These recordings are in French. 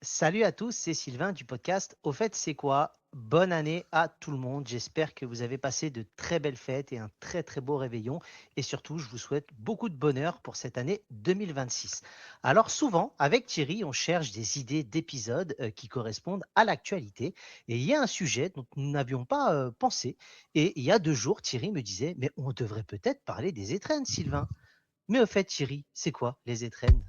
Salut à tous, c'est Sylvain du podcast Au fait, c'est quoi? Bonne année à tout le monde. J'espère que vous avez passé de très belles fêtes et un très très beau réveillon. Et surtout, je vous souhaite beaucoup de bonheur pour cette année 2026. Alors souvent, avec Thierry, on cherche des idées d'épisodes qui correspondent à l'actualité. Et il y a un sujet dont nous n'avions pas pensé. Et il y a 2 jours, Thierry me disait, mais on devrait peut-être parler des étrennes, Sylvain. Mais au fait, Thierry, c'est quoi les étrennes?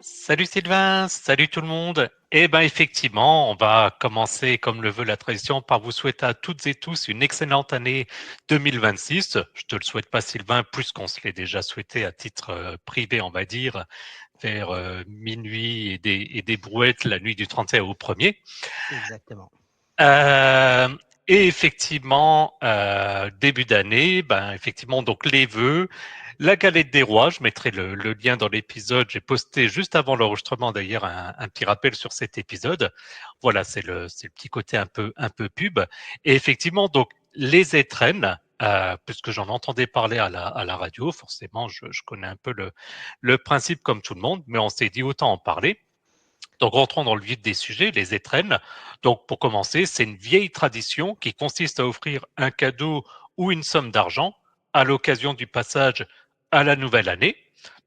Salut Sylvain, salut tout le monde. Eh ben effectivement, on va commencer comme le veut la tradition par vous souhaiter à toutes et tous une excellente année 2026. Je te le souhaite pas Sylvain, plus qu'on se l'est déjà souhaité à titre privé, on va dire, vers minuit et des brouettes la nuit du 31 au 1er. Exactement. Euh, et effectivement, début d'année, ben effectivement, donc les vœux, la galette des rois, je mettrai le lien dans l'épisode. J'ai posté juste avant l'enregistrement d'ailleurs un petit rappel sur cet épisode. Voilà, c'est le petit côté un peu pub. Et effectivement, donc les étrennes, puisque j'en entendais parler à la radio, forcément, je connais un peu le principe comme tout le monde, mais on s'est dit autant en parler. Donc, rentrons dans le vif des sujets, les étrennes. Donc, pour commencer, c'est une vieille tradition qui consiste à offrir un cadeau ou une somme d'argent à l'occasion du passage à la nouvelle année.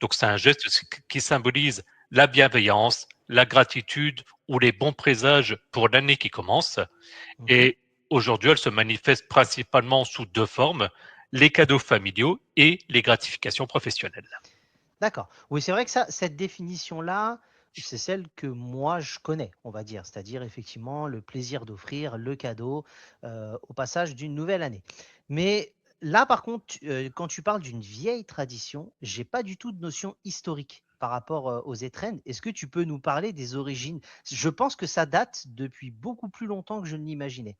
Donc, c'est un geste qui symbolise la bienveillance, la gratitude ou les bons présages pour l'année qui commence. Mhm. Et aujourd'hui, elle se manifeste principalement sous deux formes, les cadeaux familiaux et les gratifications professionnelles. D'accord. Oui, c'est vrai que ça, cette définition-là, c'est celle que moi je connais, on va dire, c'est-à-dire effectivement le plaisir d'offrir le cadeau au passage d'une nouvelle année. Mais là, par contre, quand tu parles d'une vieille tradition, j'ai pas du tout de notion historique par rapport aux étrennes. Est-ce que tu peux nous parler des origines? Je pense que ça date depuis beaucoup plus longtemps que je ne l'imaginais.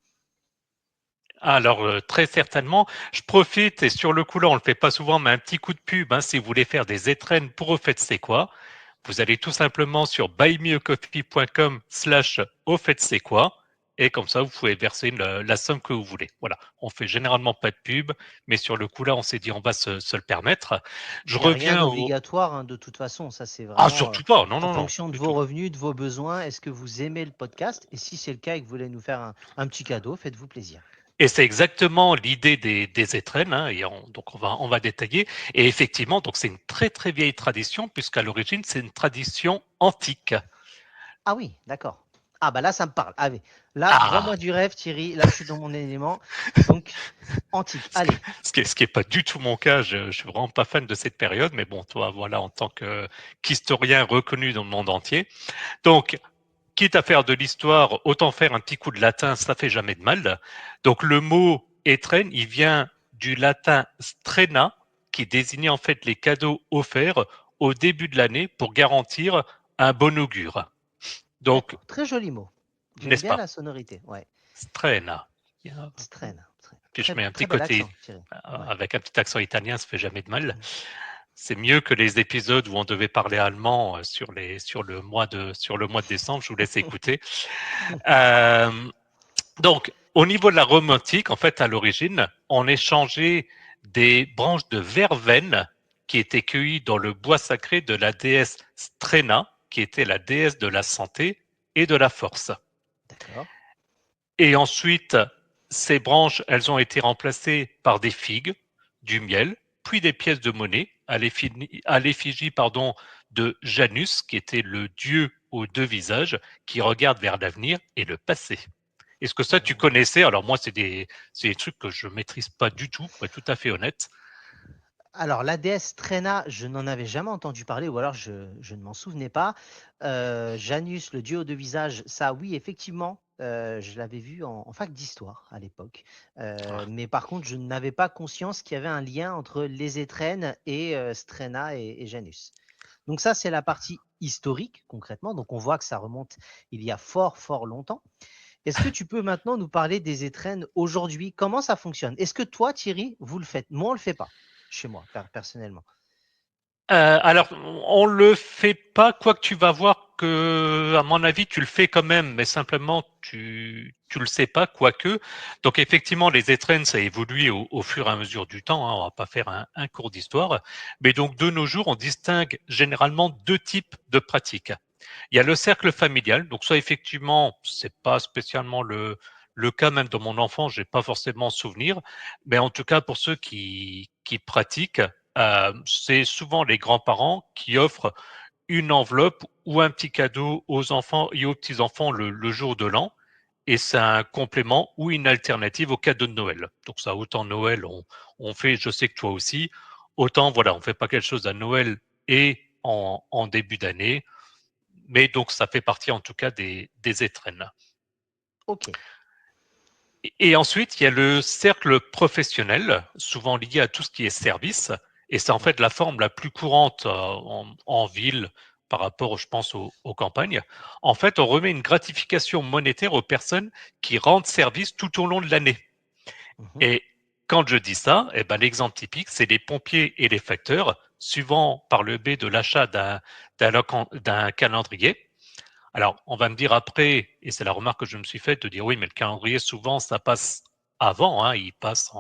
Alors, très certainement. Je profite et sur le coup là, on le fait pas souvent, mais un petit coup de pub, hein, si vous voulez faire des étrennes pour au fait c'est quoi, vous allez tout simplement sur buymeacoffee.com/au fait c'est quoi et comme ça vous pouvez verser la somme que vous voulez. Voilà, on fait généralement pas de pub, mais sur le coup là, on s'est dit on va se le permettre. Je Il n'y a rien reviens au d'obligatoire, hein, de toute façon. Ça, c'est ah vraiment surtout pas, non, en non, non, fonction de du vos tout. revenus, de vos besoins. Est-ce que vous aimez le podcast? Et si c'est le cas et que vous voulez nous faire un petit cadeau, faites-vous plaisir. Et c'est exactement l'idée des étrennes, hein, et donc on va détailler. Et effectivement, donc c'est une très très vieille tradition, puisqu'à l'origine c'est une tradition antique. Ah oui, d'accord. Ah bah là, ça me parle. Ah oui. Là, Ah, vends-moi du rêve, Thierry. Là, je suis dans mon élément. Donc, antique. ce qui, Allez. ce qui est pas du tout mon cas. Je suis vraiment pas fan de cette période, mais bon, toi, voilà, en tant qu'historien reconnu dans le monde entier. Donc, quitte à faire de l'histoire, autant faire un petit coup de latin, ça fait jamais de mal. Donc, le mot étrenne, il vient du latin strena, qui désignait en fait les cadeaux offerts au début de l'année pour garantir un bon augure. Donc, D'accord. Très joli mot. J'aime n'est-ce bien pas? la sonorité. Ouais. Strena. Strain. Puis je Très, mets un petit très bel côté accent, Thierry. Ouais. avec un petit accent italien, ça fait jamais de mal. Mm. C'est mieux que les épisodes où on devait parler allemand sur le mois de décembre. Je vous laisse écouter. Euh, donc, au niveau de la Rome antique, en fait, à l'origine, on échangeait des branches de verveine qui étaient cueillies dans le bois sacré de la déesse Strena, qui était la déesse de la santé et de la force. D'accord. Et ensuite, ces branches, elles ont été remplacées par des figues, du miel, puis des pièces de monnaie à l'effigie de Janus, qui était le dieu aux deux visages, qui regarde vers l'avenir et le passé. Est-ce que ça, tu Oh. connaissais? Alors moi, c'est des trucs que je maîtrise pas du tout, pour être tout à fait honnête. Alors, la déesse Trena, je n'en avais jamais entendu parler, ou alors je ne m'en souvenais pas. Janus, le dieu aux deux visages, ça, oui, effectivement, je l'avais vu en fac d'histoire à l'époque. Ah, Mais par contre, je n'avais pas conscience qu'il y avait un lien entre les étrennes et Strena et Janus. Donc ça, c'est la partie historique, concrètement. Donc on voit que ça remonte il y a fort, fort longtemps. Est-ce que tu peux maintenant nous parler des étrennes aujourd'hui? Comment ça fonctionne? Est-ce que toi, Thierry, vous le faites? Moi, on ne le fait pas, chez moi, personnellement. Alors, on le fait pas, quoique tu vas voir que, à mon avis, tu le fais quand même, mais simplement tu le sais pas, quoique. Donc effectivement, les étrennes, ça évolue au fur et à mesure du temps. Hein, on va pas faire un cours d'histoire, mais donc de nos jours, on distingue généralement deux types de pratiques. Il y a le cercle familial, donc ça effectivement, c'est pas spécialement le cas, même dans mon enfant, j'ai pas forcément souvenir, mais en tout cas pour ceux qui pratiquent, c'est souvent les grands-parents qui offrent une enveloppe ou un petit cadeau aux enfants et aux petits-enfants le jour de l'an. Et c'est un complément ou une alternative au cadeau de Noël. Donc ça, autant Noël, on fait, je sais que toi aussi, autant voilà, on fait pas quelque chose à Noël et en début d'année, mais donc ça fait partie en tout cas des étrennes. Ok. Et ensuite, il y a le cercle professionnel, souvent lié à tout ce qui est service, et c'est en Ouais. fait la forme la plus courante en ville par rapport, je pense, aux campagnes. En fait, on remet une gratification monétaire aux personnes qui rendent service tout au long de l'année. Mhm. Et quand je dis ça, eh ben, l'exemple typique, c'est les pompiers et les facteurs, suivant par le biais de l'achat d'un calendrier. Alors, on va me dire après, et c'est la remarque que je me suis faite, de dire oui, mais le calendrier, souvent, ça passe avant, hein, il passe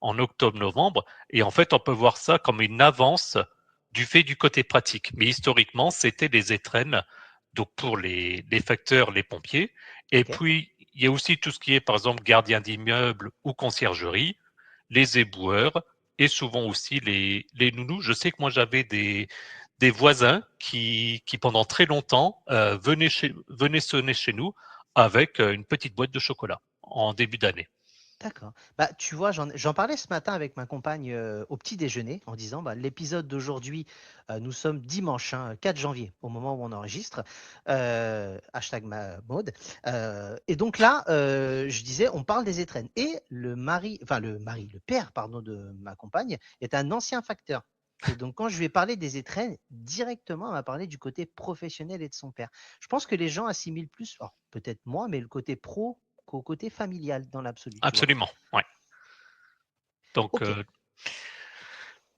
en octobre-novembre, et en fait, on peut voir ça comme une avance du fait du côté pratique. Mais historiquement, c'était des étrennes, donc pour les facteurs, les pompiers, et Ok. puis il y a aussi tout ce qui est, par exemple, gardien d'immeuble ou conciergerie, les éboueurs, et souvent aussi les nounous. Je sais que moi, j'avais des voisins qui pendant très longtemps venaient sonner chez nous avec une petite boîte de chocolat en début d'année. D'accord. Bah, tu vois, j'en parlais ce matin avec ma compagne au petit déjeuner en disant bah, l'épisode d'aujourd'hui, nous sommes dimanche, hein, 4 janvier, au moment où on enregistre, hashtag ma mode. Et donc là, je disais, on parle des étrennes. Et le père, pardon, de ma compagne est un ancien facteur. Et donc, quand je lui ai parlé des étrennes, directement, elle m'a parlé du côté professionnel et de son père. Je pense que les gens assimilent plus, alors, peut-être moi, mais le côté pro qu'au côté familial dans l'absolu, tu vois. Absolument, ouais. Donc, Ok. euh,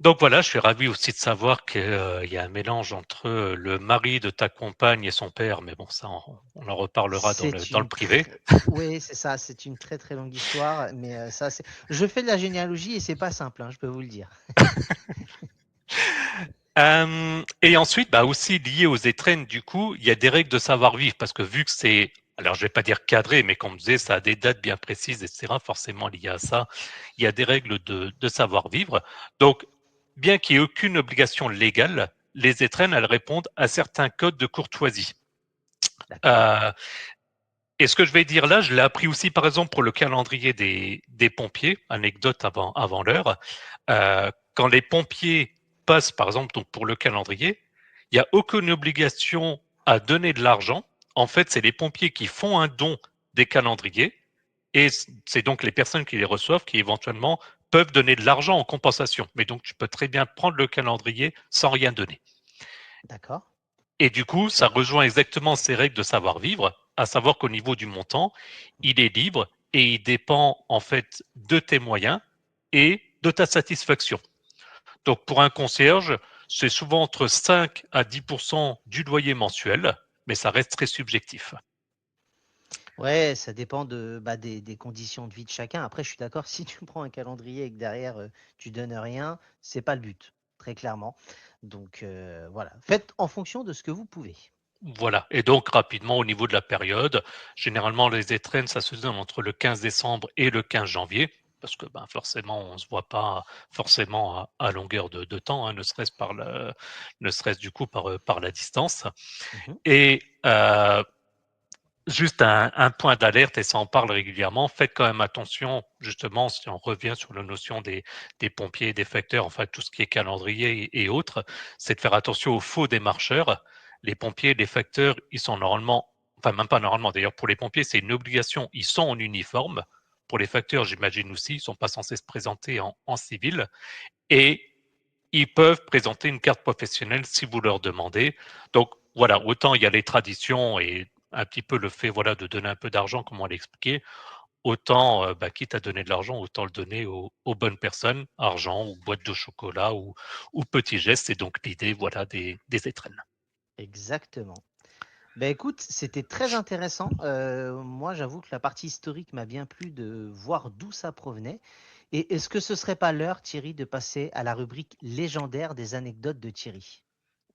donc voilà, je suis ravi aussi de savoir qu'il y a un mélange entre le mari de ta compagne et son père, mais bon, ça, on en reparlera C'est dans le une privé. très... Oui, c'est ça, c'est une très très longue histoire, mais ça, c'est... Je fais de la généalogie et c'est pas simple, hein, je peux vous le dire. Et ensuite, bah aussi lié aux étrennes, du coup, il y a des règles de savoir-vivre, parce que vu que c'est, alors je vais pas dire cadré, mais comme on disait, ça a des dates bien précises, etc., forcément lié à ça, il y a des règles de savoir-vivre. Donc, bien qu'il n'y ait aucune obligation légale, les étrennes, elles répondent à certains codes de courtoisie. D'accord? Euh, et ce que je vais dire là, je l'ai appris aussi, par exemple, pour le calendrier des pompiers, anecdote avant l'heure. Quand les pompiers passent, par exemple, donc pour le calendrier, il n'y a aucune obligation à donner de l'argent. En fait, c'est les pompiers qui font un don des calendriers et c'est donc les personnes qui les reçoivent qui éventuellement peuvent donner de l'argent en compensation. Mais donc, tu peux très bien prendre le calendrier sans rien donner. D'accord? Et du coup, ça rejoint exactement ces règles de savoir-vivre, à savoir qu'au niveau du montant, il est libre et il dépend en fait de tes moyens et de ta satisfaction. Donc pour un concierge, c'est souvent entre 5 à 10% du loyer mensuel, mais ça reste très subjectif. Ouais, ça dépend des conditions de vie de chacun. Après, je suis d'accord, si tu prends un calendrier et que derrière, tu donnes rien, c'est pas le but, très clairement. Donc, voilà. Faites en fonction de ce que vous pouvez. Voilà. Et donc rapidement au niveau de la période, généralement les étrennes, ça se donne entre le 15 décembre et le 15 janvier, parce que ben, forcément on ne se voit pas forcément à longueur de temps, hein, ne serait-ce du coup par la distance. Mhm. Et juste un point d'alerte, et ça en parle régulièrement, faites quand même attention, justement, si on revient sur la notion des pompiers, des facteurs, enfin tout ce qui est calendrier et autres, c'est de faire attention aux faux démarcheurs. Les pompiers, les facteurs, ils sont normalement, enfin même pas normalement, d'ailleurs pour les pompiers, c'est une obligation, ils sont en uniforme. Pour les facteurs, j'imagine aussi, ils ne sont pas censés se présenter en civil. Et ils peuvent présenter une carte professionnelle si vous leur demandez. Donc voilà, autant il y a les traditions et un petit peu le fait voilà de donner un peu d'argent, comme on l'a expliqué. autant, quitte à donner de l'argent, autant le donner aux bonnes personnes, argent ou boîte de chocolat ou petits gestes. C'est donc l'idée, voilà, des étrennes. Exactement. Ben écoute, c'était très intéressant. Moi, j'avoue que la partie historique m'a bien plu de voir d'où ça provenait. Et est-ce que ce serait pas l'heure, Thierry, de passer à la rubrique légendaire des anecdotes de Thierry?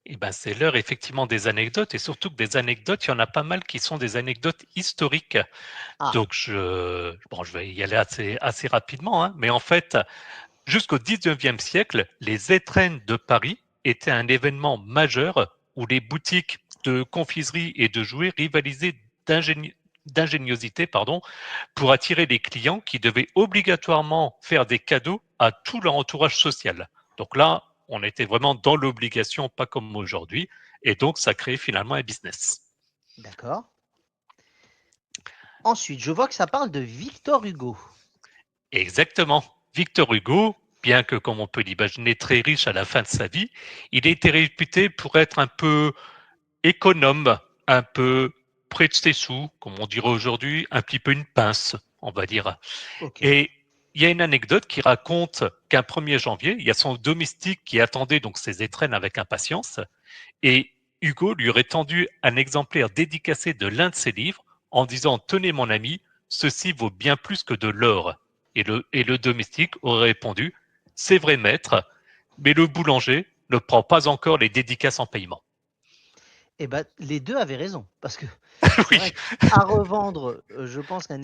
Eh ben, c'est l'heure effectivement des anecdotes et surtout que des anecdotes, il y en a pas mal qui sont des anecdotes historiques. Ah, Donc je vais y aller assez rapidement, hein, mais en fait, jusqu'au 19e siècle, les étrennes de Paris étaient un événement majeur où les boutiques de confiserie et de jouets rivalisaient d'ingéniosité, pour attirer les clients qui devaient obligatoirement faire des cadeaux à tout leur entourage social. Donc là, on était vraiment dans l'obligation, pas comme aujourd'hui, et donc ça crée finalement un business. d'accord. Ensuite, je vois que ça parle de Victor Hugo. Exactement. Victor Hugo, bien que, comme on peut l'imaginer, très riche à la fin de sa vie, il était réputé pour être un peu économe, un peu près de ses sous, comme on dirait aujourd'hui, un petit peu une pince, on va dire. Ok. Et il y a une anecdote qui raconte qu'un 1er janvier, il y a son domestique qui attendait donc ses étrennes avec impatience, et Hugo lui aurait tendu un exemplaire dédicacé de l'un de ses livres en disant: Tenez mon ami, ceci vaut bien plus que de l'or. Et le domestique aurait répondu: C'est vrai maître, mais le boulanger ne prend pas encore les dédicaces en paiement. Eh ben, les deux avaient raison, parce que c'est Oui, vrai qu'à revendre, je pense qu'un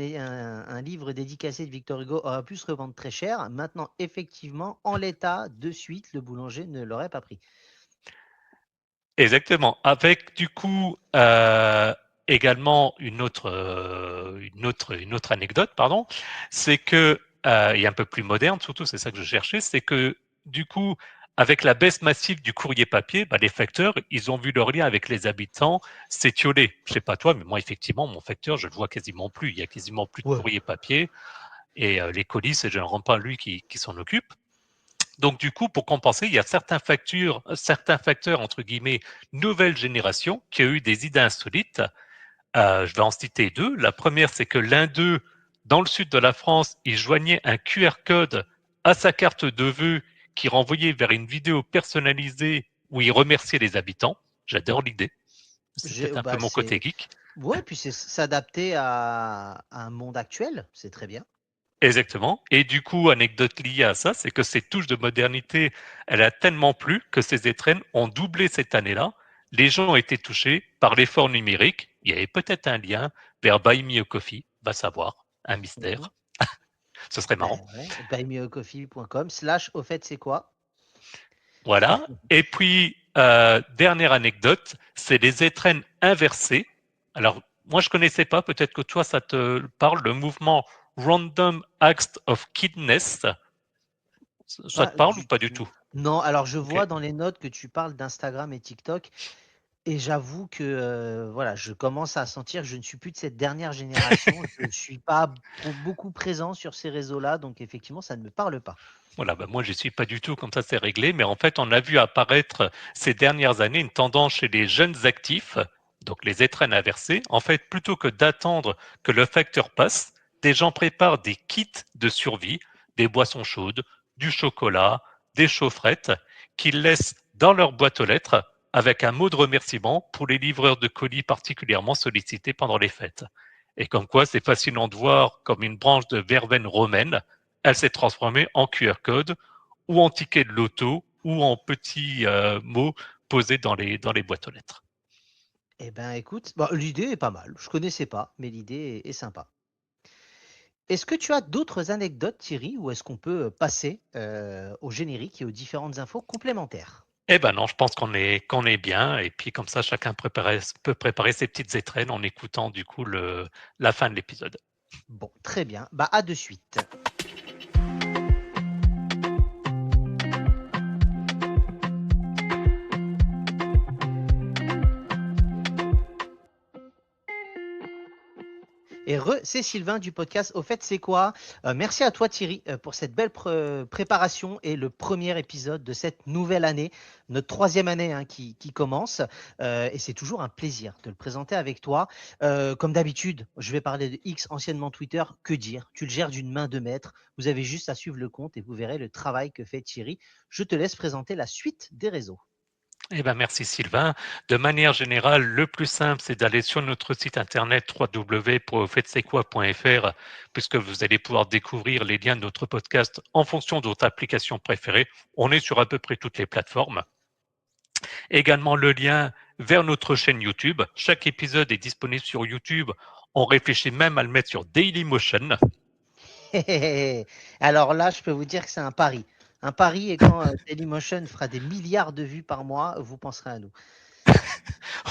livre dédicacé de Victor Hugo aurait pu se revendre très cher. Maintenant, effectivement, en l'état, de suite, le boulanger ne l'aurait pas pris. exactement. Avec du coup également une autre anecdote, pardon, c'est que et un peu plus moderne surtout, c'est ça que je cherchais, c'est que du coup avec la baisse massive du courrier papier, les facteurs, ils ont vu leur lien avec les habitants s'étioler. Je sais pas toi, mais moi effectivement, mon facteur, je le vois quasiment plus. Il y a quasiment plus de Ouais. courrier papier et les colis, c'est généralement pas lui qui s'en occupe. Donc du coup, pour compenser, il y a certains facteurs entre guillemets nouvelle génération qui a eu des idées insolites. Je vais en citer deux. La première, c'est que l'un d'eux, dans le sud de la France, il joignait un QR code à sa carte de vœux qui renvoyait vers une vidéo personnalisée où il remerciait les habitants. J'adore l'idée. C'est peut-être un peu Bah, mon côté c'est geek. ouais, puis c'est s'adapter à un monde actuel, c'est très bien. Exactement. Et du coup, anecdote liée à ça, c'est que cette touche de modernité, elle a tellement plu que ces étrennes ont doublé cette année-là. Les gens ont été touchés par l'effort numérique. Il y avait peut-être un lien vers Buy Me a Coffee, va savoir, un Mhm. mystère. Ce serait marrant. Ben ouais, buymeacoffee.com/ au fait c'est quoi? Voilà. Et puis, dernière anecdote, c'est les étrennes inversées. Alors, moi, je connaissais pas, peut-être que toi, ça te parle, le mouvement Random Acts of Kindness. Ça Pas te parle ou du pas du tout. tout? Non, alors je Ok. vois dans les notes que tu parles d'Instagram et TikTok et j'avoue que voilà, je commence à sentir que je ne suis plus de cette dernière génération. Je ne suis pas beaucoup présent sur ces réseaux-là, donc effectivement, ça ne me parle pas. Voilà, moi je suis pas du tout comme ça, c'est réglé, mais en fait on a vu apparaître ces dernières années une tendance chez les jeunes actifs, donc les étrennes inversées. En fait, plutôt que d'attendre que le facteur passe, des gens préparent des kits de survie, des boissons chaudes, du chocolat, des chaufferettes, qu'ils laissent dans leur boîte aux lettres avec un mot de remerciement pour les livreurs de colis particulièrement sollicités pendant les fêtes. Et comme quoi, c'est fascinant de voir comme une branche de verveine romaine, elle s'est transformée en QR code ou en ticket de loto ou en petits mots posés dans les boîtes aux lettres. Eh ben écoute, bah, l'idée est pas mal. Je connaissais pas, mais l'idée est sympa. Est-ce que tu as d'autres anecdotes, Thierry, ou est-ce qu'on peut passer au générique et aux différentes infos complémentaires? Eh ben non, je pense qu'on est bien et puis comme ça chacun peut préparer ses petites étrennes en écoutant du coup la fin de l'épisode. Bon, très bien. Bah, à de suite. Et c'est Sylvain du podcast Au fait, c'est quoi? Merci à toi Thierry pour cette belle préparation et le premier épisode de cette nouvelle année, notre troisième année hein, qui commence. Et c'est toujours un plaisir de le présenter avec toi. Comme d'habitude, je vais parler de X, anciennement Twitter. Que dire? Tu le gères d'une main de maître. Vous avez juste à suivre le compte et vous verrez le travail que fait Thierry. Je te laisse présenter la suite des réseaux. Eh ben, merci Sylvain. De manière générale, le plus simple, c'est d'aller sur notre site internet www.aufaites-c'est-quoi.fr puisque vous allez pouvoir découvrir les liens de notre podcast en fonction de votre application préférée. On est sur à peu près toutes les plateformes. Également le lien vers notre chaîne YouTube. Chaque épisode est disponible sur YouTube. On réfléchit même à le mettre sur Dailymotion. Alors là, je peux vous dire que c'est un pari. Un pari, et quand Dailymotion fera des milliards de vues par mois, vous penserez à nous.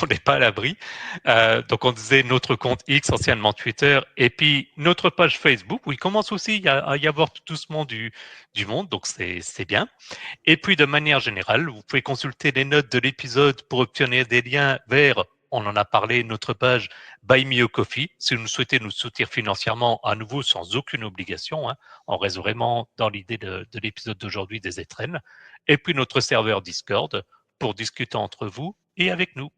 On n'est pas à l'abri. Donc on disait notre compte X, anciennement Twitter, et puis notre page Facebook où il commence aussi à y avoir tout doucement du monde, donc c'est bien. Et puis de manière générale, vous pouvez consulter les notes de l'épisode pour obtenir des liens vers, on en a parlé, notre page Buy Me a Coffee, si vous souhaitez nous soutenir financièrement à nouveau sans aucune obligation. Hein, on reste vraiment dans l'idée de l'épisode d'aujourd'hui des étrennes. Et puis notre serveur Discord pour discuter entre vous et avec nous.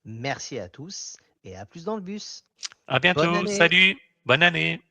Merci à tous et à plus dans le bus. À Bonne bientôt. année! Salut. Bonne année.